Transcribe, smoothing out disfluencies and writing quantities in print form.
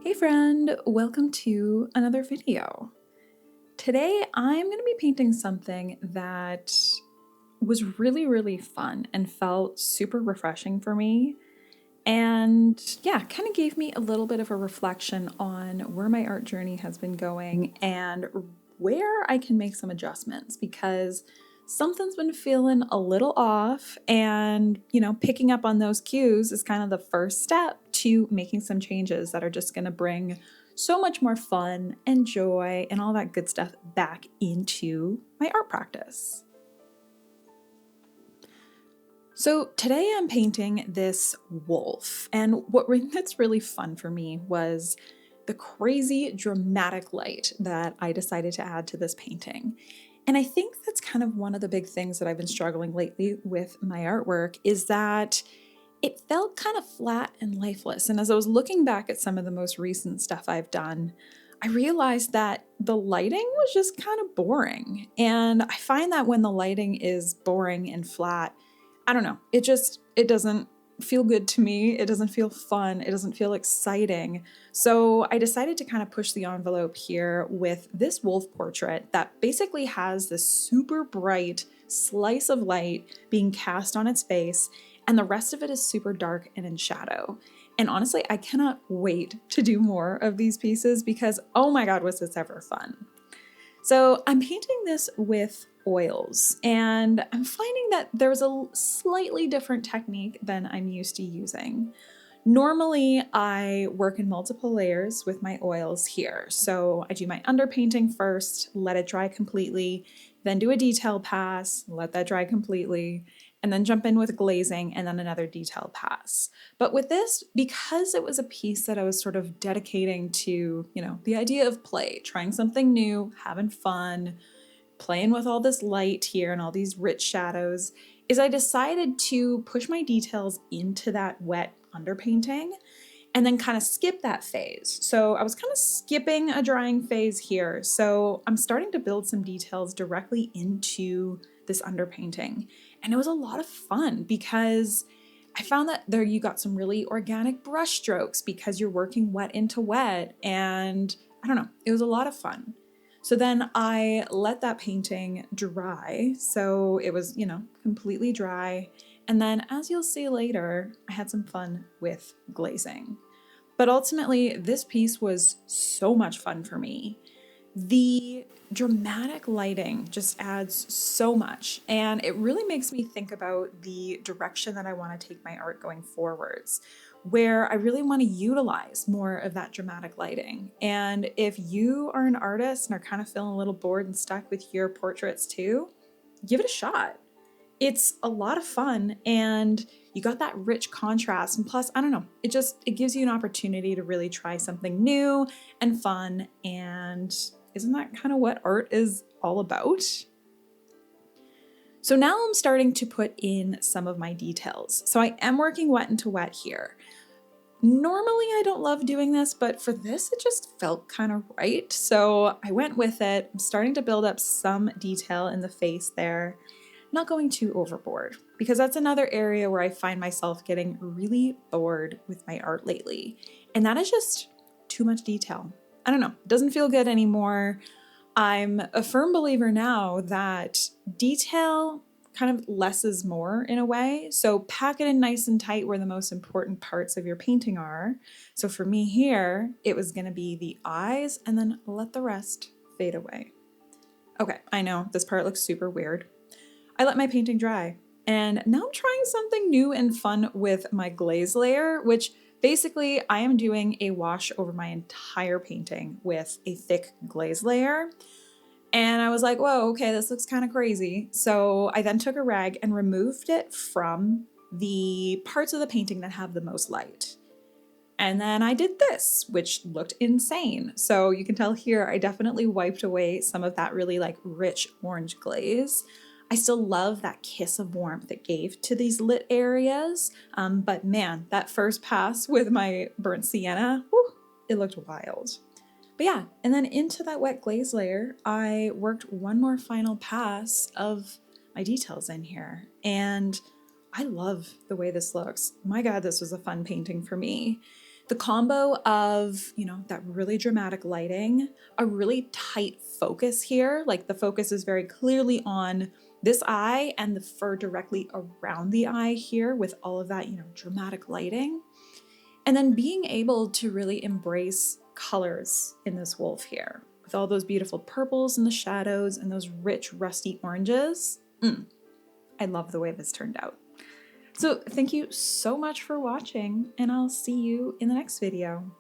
Hey friend, welcome to another video. Today I'm going to be painting something that was really fun and felt super refreshing for me. And yeah, kind of gave me a little bit of a reflection on where my art journey has been going and where I can make some adjustments because something's been feeling a little off. And, picking up on those cues is kind of the first step to making some changes that are just going to bring so much more fun and joy and all that good stuff back into my art practice. So today I'm painting this wolf, and that's really fun for me was the crazy dramatic light that I decided to add to this painting. And I think that's kind of one of the big things that I've been struggling lately with my artwork is that it felt kind of flat and lifeless. And as I was looking back at some of the most recent stuff I've done, I realized that the lighting was just kind of boring. And I find that when the lighting is boring and flat, I don't know, it doesn't feel good to me. It doesn't feel fun. It doesn't feel exciting. So I decided to kind of push the envelope here with this wolf portrait that basically has this super bright slice of light being cast on its face, and the rest of it is super dark and in shadow. And honestly, I cannot wait to do more of these pieces because, oh my God, was this ever fun. So I'm painting this with oils, and I'm finding that there's a slightly different technique than I'm used to using. Normally, I work in multiple layers with my oils here. So I do my underpainting first, let it dry completely, then do a detail pass, let that dry completely, and then jump in with glazing and then another detail pass. But with this, because it was a piece that I was sort of dedicating to, the idea of play, trying something new, having fun, playing with all this light here and all these rich shadows, is I decided to push my details into that wet underpainting and then kind of skip that phase. So I was kind of skipping a drying phase here. So I'm starting to build some details directly into this underpainting. And it was a lot of fun because I found that there you got some really organic brush strokes because you're working wet into wet. And I don't know, it was a lot of fun. So then I let that painting dry. So it was, completely dry. And then as you'll see later, I had some fun with glazing. But ultimately, this piece was so much fun for me. The dramatic lighting just adds so much, and it really makes me think about the direction that I want to take my art going forwards, where I really want to utilize more of that dramatic lighting. And if you are an artist and are kind of feeling a little bored and stuck with your portraits too, give it a shot. It's a lot of fun and you got that rich contrast, and plus, I don't know, it gives you an opportunity to really try something new and fun. And isn't that kind of what art is all about? So now I'm starting to put in some of my details. So I am working wet into wet here. Normally I don't love doing this, but for this it just felt kind of right. So I went with it. I'm starting to build up some detail in the face there. Not going too overboard, because that's another area where I find myself getting really bored with my art lately. And that is just too much detail. I don't know, it doesn't feel good anymore. I'm a firm believer now that detail kind of less is more in a way. So pack it in nice and tight where the most important parts of your painting are. So for me here, it was gonna be the eyes and then let the rest fade away. Okay, I know this part looks super weird. I let my painting dry. And now I'm trying something new and fun with my glaze layer, which basically I am doing a wash over my entire painting with a thick glaze layer. And I was like, whoa, okay, this looks kind of crazy. So I then took a rag and removed it from the parts of the painting that have the most light. And then I did this, which looked insane. So you can tell here, I definitely wiped away some of that really rich orange glaze. I still love that kiss of warmth it gave to these lit areas. But man, that first pass with my burnt sienna, whew, it looked wild. But yeah, and then into that wet glaze layer, I worked one more final pass of my details in here. And I love the way this looks. My God, this was a fun painting for me. The combo of, that really dramatic lighting, a really tight focus here, like the focus is very clearly on this eye and the fur directly around the eye here with all of that, dramatic lighting. And then being able to really embrace colors in this wolf here with all those beautiful purples in the shadows and those rich rusty oranges. I love the way this turned out. So thank you so much for watching, and I'll see you in the next video.